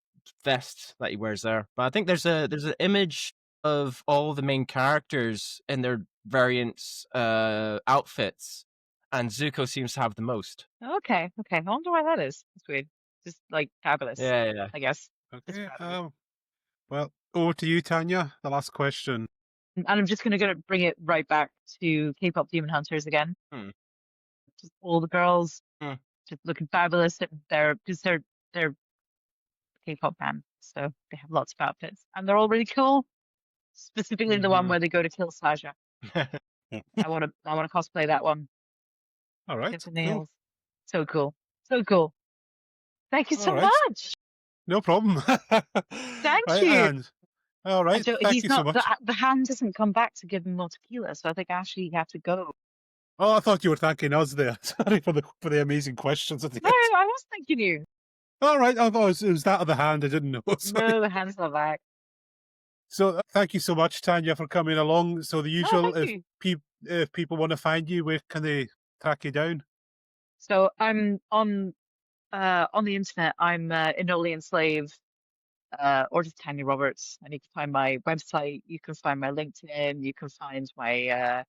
vest that he wears there. But I think there's an image of all the main characters in their variants outfits, and Zuko seems to have the most. Okay. I wonder why that is. It's weird. Just like fabulous. Yeah. I guess. Okay. fabulous. Well, over to you, Tanya. The last question. And I'm just gonna bring it right back to K-pop Demon Hunters again. Hmm. Just all the girls Hmm. just looking fabulous. They're K-pop band, so they have lots of outfits, and they're all really cool. Specifically, the one Mhm. where they go to kill Saja. Yeah. I wanna cosplay that one. All Get right. the Cool. nails. So cool. So cool. Thank you All so right. much. No problem. Thank Right. you. And all right. So Thank he's you so not much. the hand doesn't come back to give him more tequila, so I think Ashley you have to go. Oh, I thought you were thanking us there. Sorry for the amazing questions at the No, end. I was thanking you. All right. I thought it was that of the hand. I didn't know. Sorry. No, the hand's not back. So thank you so much, Tanya, for coming along. So the No, usual, thank you. if people want to find you, where can they track you down? So I'm on the internet. I'm Enolian Slave, or just Tanya Roberts, and you can find my website. You can find my LinkedIn. You can find my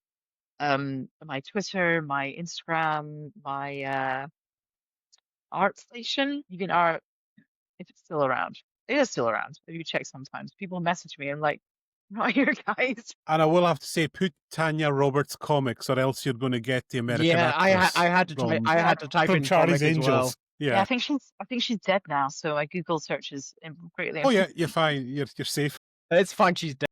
Twitter, my Instagram, my art station. You can art if it's still around. It is still around. If you check sometimes, people message me and like, I'm not here, guys. And I will have to say, put Tanya Roberts comics, or else you're going to get the American Yeah, I actress had to type. from I Yeah, had to type from in Charlie's comic as well. Angels. yeah. Yeah. I think she's dead now. So my Google search is greatly Oh yeah, improved. you're fine. You're safe. It's fine. She's dead.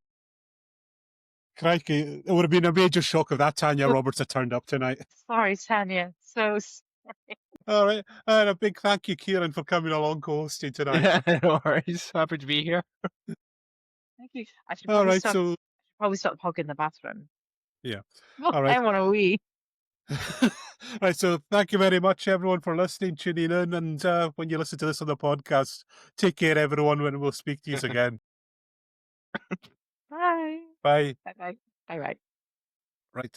Crikey, it would have been a major shock if that Tanya So Roberts had turned up tonight. sorry, Tanya. So sorry. All right, and a big thank you, Kieran, for coming along co-hosting tonight. No worries. Happy to be here. Thank you. All right, so Probably stop hogging the bathroom. yeah, Well, all right. I want to wee. Right, so thank you very much, everyone, for listening, tuning in, and when you listen to this on the podcast, take care, everyone, and we'll speak to you again. Bye. Bye. Bye. Bye. Bye. Bye. Right.